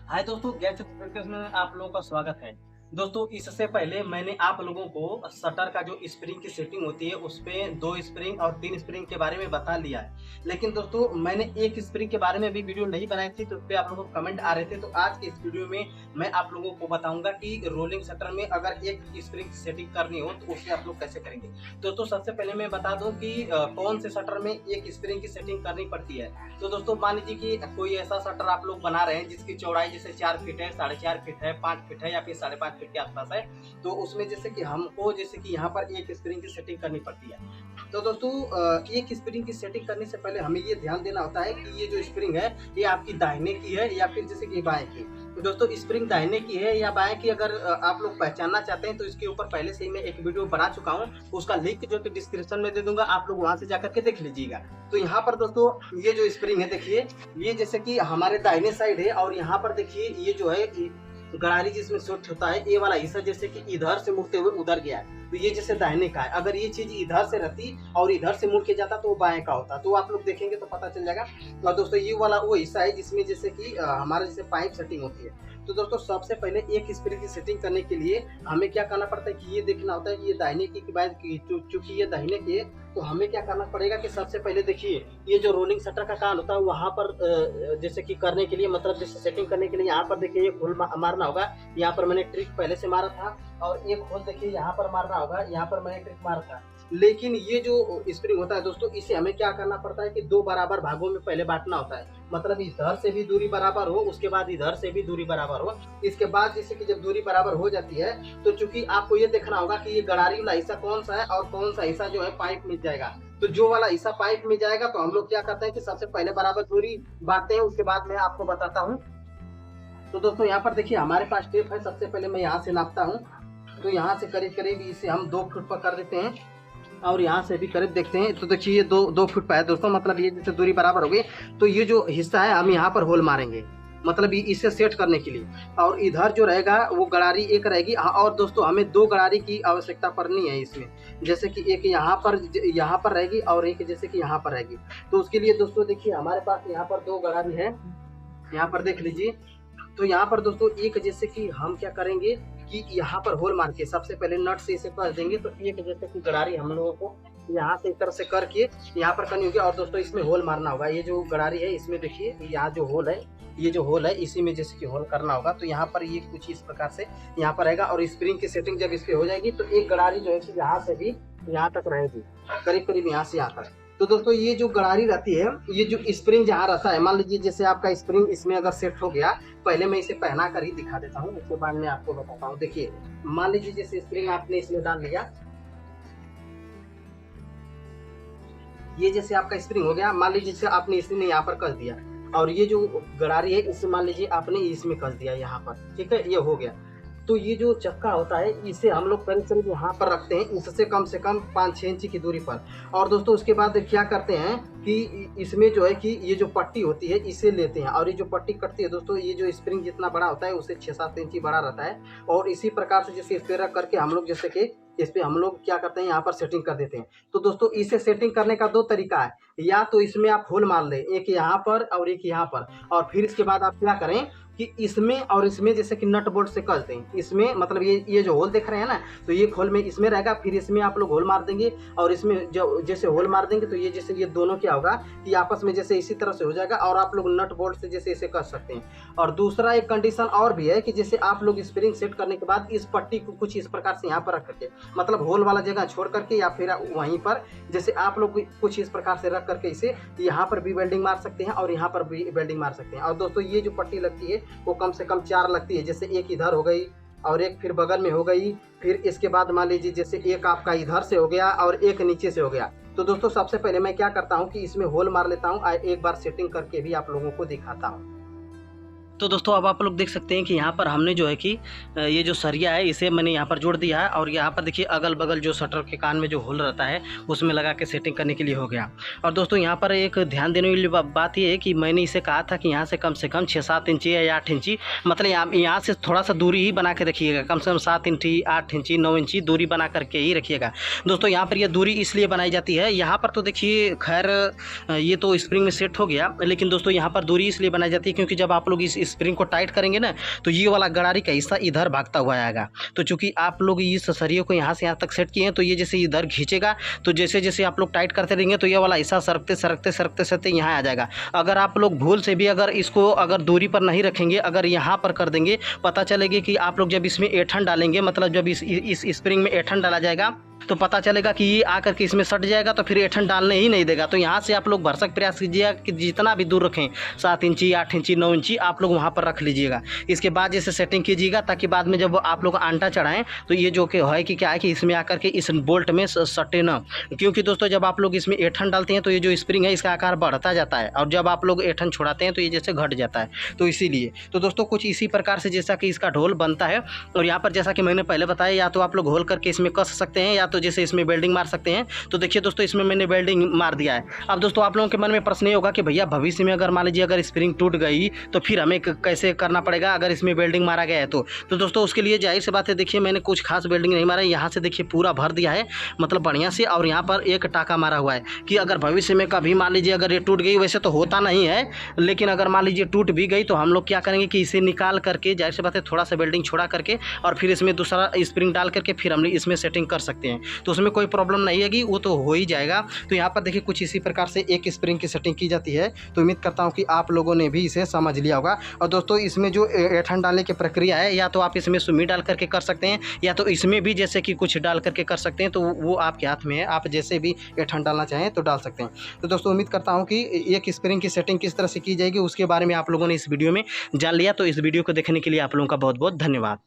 हाय दोस्तों, gas express में आप लोगों का स्वागत है। दोस्तों, इससे पहले मैंने आप लोगों को शटर का जो स्प्रिंग की सेटिंग होती है उस पे 2 स्प्रिंग और 3 स्प्रिंग के बारे में बता लिया है। लेकिन दोस्तों, मैंने एक स्प्रिंग के बारे में भी वीडियो नहीं बनाई थी, तो उसपे आप लोगों को कमेंट आ रहे थे। तो आज के इस वीडियो में मैं आप लोगों को बताऊंगा कि रोलिंग शटर में अगर एक स्प्रिंग की सेटिंग करनी हो तो उसे आप लोग कैसे करेंगे। दोस्तों, सबसे पहले मैं बता दूं कि कौन से शटर में एक स्प्रिंग की सेटिंग करनी पड़ती है। तो दोस्तों, मान लीजिए कि कोई ऐसा शटर आप लोग बना रहे हैं जिसकी चौड़ाई जैसे 4 फीट है, 4.5 फीट है, 5 फीट है या फिर 5.5 फीट के आसपास है। तो उसमें जैसे कि हमको जैसे कि यहाँ पर एक स्प्रिंग की सेटिंग करनी पड़ती है। तो दोस्तों, एक स्प्रिंग की सेटिंग करने से पहले हमें ये ध्यान देना होता है कि ये जो स्प्रिंग है ये आपकी दाहिने की है या फिर जैसे कि बाएं की। तो दोस्तों, स्प्रिंग दाहिने की है या बाएं की अगर आप लोग पहचानना चाहते हैं तो इसके ऊपर पहले से ही मैं एक वीडियो बना चुका हूँ, उसका लिंक जो कि डिस्क्रिप्शन में दे दूंगा, आप लोग वहां से जाकर के देख लीजिएगा। तो यहाँ पर दोस्तों, ये जो स्प्रिंग है देखिए, ये जैसे कि हमारे दाहिने साइड है और यहाँ पर देखिए ये जो है गड़ारी जिसमें शॉर्ट होता है, ये वाला हिस्सा जैसे कि इधर से मुड़ते हुए उधर गया है, तो ये जैसे दाहिने का है। अगर ये चीज इधर से रहती और इधर से मुड़ के जाता तो वो बाएं का होता, तो आप लोग देखेंगे तो पता चल जाएगा। और दोस्तों, ये वाला वो हिस्सा है जिसमें जैसे कि हमारे जैसे पाइप सेटिंग होती है। तो दोस्तों, सबसे पहले एक स्प्रिंग की सेटिंग करने के लिए हमें क्या करना पड़ता है कि ये देखना होता है कि ये दाहिने की बाएं की, चूंकि ये दाहिने की है तो हमें क्या करना पड़ेगा कि सबसे पहले देखिए, ये जो रोलिंग शटर का काम होता है वहां पर जैसे कि करने के लिए, मतलब जैसे सेटिंग करने के लिए यहाँ पर देखिए एक होल मारना होगा। यहाँ पर मैंने ट्रिक पहले से मारा था और एक होल देखिए यहाँ पर मारना होगा, यहाँ पर मैंने ट्रिक मारा था। लेकिन ये जो स्प्रिंग होता है दोस्तों, इसे हमें क्या करना पड़ता है कि 2 बराबर भागों में पहले बांटना होता है। मतलब इधर से भी दूरी बराबर हो, उसके बाद इधर से भी दूरी बराबर हो। इसके बाद जैसे कि जब दूरी बराबर हो जाती है तो चूंकि आपको ये देखना होगा कि ये गड़ारी वाला हिस्सा कौन सा है और कौन सा हिस्सा जो है पाइप में जाएगा। तो जो वाला हिस्सा पाइप में जाएगा तो हम लोग क्या करते हैं कि सबसे पहले बराबर दूरी बांटते हैं, उसके बाद मैं आपको बताता हूँ। तो दोस्तों, यहाँ पर देखिए हमारे पास टेप है। सबसे पहले मैं यहाँ से नापता हूँ, तो यहाँ से करीब करीब इसे हम 2 फुट पर कर देते हैं और यहाँ से भी करीब देखते हैं। तो देखिए ये 2 फुट पर है दोस्तों, मतलब ये जैसे दूरी बराबर हो गई। तो ये जो हिस्सा है हम यहाँ पर होल मारेंगे, मतलब इसे सेट करने के लिए। और इधर जो रहेगा वो गड़ारी एक रहेगी। और दोस्तों, हमें 2 गड़ारी की आवश्यकता पड़नी है इसमें, जैसे कि एक यहाँ पर रहेगी और एक जैसे कि यहाँ पर रहेगी। तो उसके लिए दोस्तों देखिए हमारे पास यहाँ पर 2 गड़ारी है, यहाँ पर देख लीजिए। तो यहाँ पर दोस्तों एक जैसे कि हम क्या करेंगे कि यहाँ पर होल मार के सबसे पहले नट से इसे कस देंगे। तो एक जैसे कि गड़ारी हम लोगों को यहाँ से इस तरह से करके यहाँ पर करनी होगी और दोस्तों इसमें होल मारना होगा। ये जो गड़ारी है इसमें देखिए यहाँ जो होल है, ये जो होल है इसी में जैसे कि होल करना होगा। तो यहाँ पर ये कुछ इस प्रकार से यहाँ पर रहेगा और स्प्रिंग की सेटिंग जब इस पे हो जाएगी तो एक गड़ारी जो है कि यहाँ से भी यहाँ तक रहेगी, करीब करीब यहाँ से यहाँ तक। तो दोस्तों, ये जो गड़ारी रहती है, ये जो स्प्रिंग जहाँ रहता है, मान लीजिए जैसे आपका स्प्रिंग इसमें अगर सेट हो गया, पहले मैं इसे पहना कर ही दिखा देता हूँ, उसके बाद मैं आपको बताता हूँ। देखिए, मान लीजिए जैसे स्प्रिंग आपने इसमें डाल लिया, ये जैसे आपका स्प्रिंग हो गया। मान लीजिए जैसे आपने इसमें यहाँ पर कस दिया और ये जो गड़ारी है इसे मान लीजिए आपने इसमें कस दिया यहाँ पर, ठीक है, ये हो गया। तो ये जो चक्का होता है इसे हम लोग करीब यहाँ पर रखते हैं, इससे कम से कम 5-6 इंच की दूरी पर। और दोस्तों उसके बाद क्या करते हैं कि इसमें जो है कि ये जो पट्टी होती है इसे लेते हैं और ये जो पट्टी कटती है दोस्तों, ये जो स्प्रिंग जितना बड़ा होता है उससे 6-7 इंच बड़ा रहता है। और इसी प्रकार से जैसे इस पे रख करके हम लोग जैसे कि इस पे हम लोग क्या करते हैं यहाँ पर सेटिंग कर देते हैं। तो दोस्तों, इसे सेटिंग करने का 2 तरीका है, या तो इसमें आप होल मार लें, एक यहाँ पर और एक यहाँ पर, और फिर इसके बाद आप क्या करें कि इसमें और इसमें जैसे कि नट बोल्ट से कस दें। इसमें मतलब ये जो होल देख रहे हैं ना, तो ये होल में इसमें रहेगा, फिर इसमें आप लोग होल मार देंगे और इसमें जो जैसे होल मार देंगे तो ये जैसे ये दोनों क्या होगा कि आपस में जैसे इसी तरह से हो जाएगा और आप लोग नट बोल्ट से जैसे इसे कस सकते हैं। और दूसरा एक कंडीशन और भी है कि जैसे आप लोग स्प्रिंग सेट करने के बाद इस पट्टी को कुछ इस प्रकार से यहाँ पर रख करके, मतलब होल वाला जगह छोड़ करके या फिर वहीं पर जैसे आप लोग कुछ इस प्रकार से रख करके इसे यहाँ पर भी वेल्डिंग मार सकते हैं और यहाँ पर भी वेल्डिंग मार सकते हैं। और दोस्तों, ये जो पट्टी लगती है वो कम से कम 4 लगती है, जैसे एक इधर हो गई और एक फिर बगल में हो गई, फिर इसके बाद मान लीजिए जैसे एक आपका इधर से हो गया और एक नीचे से हो गया। तो दोस्तों, सबसे पहले मैं क्या करता हूँ कि इसमें होल मार लेता हूँ, एक बार सेटिंग करके भी आप लोगों को दिखाता हूँ। तो दोस्तों, अब आप लोग देख सकते हैं कि यहाँ पर हमने जो है कि ये जो सरिया है इसे मैंने यहाँ पर जोड़ दिया है और यहाँ पर देखिए अगल बगल जो शटर के कान में जो होल रहता है उसमें लगा के सेटिंग करने के लिए हो गया। और दोस्तों, यहाँ पर एक ध्यान देने वाली बात ये है कि मैंने इसे कहा था कि यहाँ से कम 6-7 इंची या 8 इंची, मतलब यहाँ से थोड़ा सा दूरी ही बना के रखिएगा, कम से कम 7 इंची 8 इंची 9 इंची दूरी बना करके ही रखिएगा। दोस्तों, यहाँ पर यह दूरी इसलिए बनाई जाती है, यहाँ पर तो देखिए खैर ये तो स्प्रिंग में सेट हो गया, लेकिन दोस्तों यहाँ पर दूरी इसलिए बनाई जाती है क्योंकि जब आप लोग इस स्प्रिंग को टाइट करेंगे ना तो ये वाला गरारी का हिस्सा इधर भागता हुआ आएगा। तो चूंकि आप लोग इस सरिये को यहाँ से यहाँ तक सेट किए हैं तो ये जैसे इधर खींचेगा तो जैसे जैसे आप लोग टाइट करते रहेंगे तो ये वाला हिस्सा सरकते सरकते सरकते सरकते यहाँ आ जाएगा। अगर आप लोग भूल से भी अगर इसको अगर दूरी पर नहीं रखेंगे, अगर यहाँ पर कर देंगे, पता चलेगा कि आप लोग जब इसमें ऐंठन डालेंगे, मतलब जब इस स्प्रिंग में ऐंठन डाला जाएगा तो पता चलेगा कि ये आकर के इसमें सट जाएगा तो फिर ऐंठन डालने ही नहीं देगा। तो यहाँ से आप लोग भरसक प्रयास कीजिएगा कि जितना भी दूर रखें, 7 इंची 8 इंची 9 इंची आप लोग वहाँ पर रख लीजिएगा। इसके बाद जैसे सेटिंग कीजिएगा ताकि बाद में जब आप लोग आंटा चढ़ाएं तो ये जो कि है कि क्या है कि इसमें आकर के इस बोल्ट में सटे ना। क्योंकि दोस्तों जब आप लोग इसमें ऐंठन डालते हैं तो ये जो स्प्रिंग है इसका आकार बढ़ता जाता है और जब आप लोग ऐंठन छुड़ाते हैं तो ये जैसे घट जाता है। तो इसीलिए तो दोस्तों कुछ इसी प्रकार से जैसा कि इसका ढोल बनता है। और यहाँ पर जैसा कि मैंने पहले बताया, या तो आप लोग होल करके इसमें कस सकते हैं या तो जैसे इसमें वेल्डिंग मार सकते हैं। तो देखिए दोस्तों इसमें मैंने वेल्डिंग मार दिया है। अब दोस्तों आप लोगों के मन में प्रश्न ये होगा कि भैया भविष्य में अगर मान लीजिए अगर स्प्रिंग टूट गई तो फिर हमें कैसे करना पड़ेगा अगर इसमें वेल्डिंग मारा गया है तो दोस्तों उसके लिए जाहिर सी बात है, देखिए मैंने कुछ खास वेल्डिंग नहीं मारा है। यहाँ से देखिए पूरा भर दिया है मतलब बढ़िया से, और यहाँ पर एक टाका मारा हुआ है कि अगर भविष्य में कभी मान लीजिए अगर ये टूट गई, वैसे तो होता नहीं है लेकिन अगर मान लीजिए टूट भी गई तो हम लोग क्या करेंगे कि इसे निकाल करके जाहिर सी बात है थोड़ा सा वेल्डिंग छोड़ा करके और फिर इसमें दूसरा स्प्रिंग डाल करके फिर हम इसमें सेटिंग कर सकते हैं। तो उसमें कोई प्रॉब्लम नहीं है, वो तो हो ही जाएगा। तो यहाँ पर देखिए कुछ इसी प्रकार से एक स्प्रिंग की सेटिंग की जाती है। तो उम्मीद करता हूँ कि आप लोगों ने भी इसे समझ लिया होगा। और दोस्तों इसमें जो ऐंठन डालने की प्रक्रिया है, या तो आप इसमें सुमी डाल करके कर सकते हैं या तो इसमें भी जैसे कि कुछ डाल करके कर सकते हैं। तो वो आपके हाथ में है, आप जैसे भी ऐंठन डालना चाहें तो डाल सकते हैं। तो दोस्तों उम्मीद करता हूँ कि एक स्प्रिंग की सेटिंग किस तरह से की जाएगी उसके बारे में आप लोगों ने इस वीडियो में जान लिया। तो इस वीडियो को देखने के लिए आप लोगों का बहुत बहुत धन्यवाद।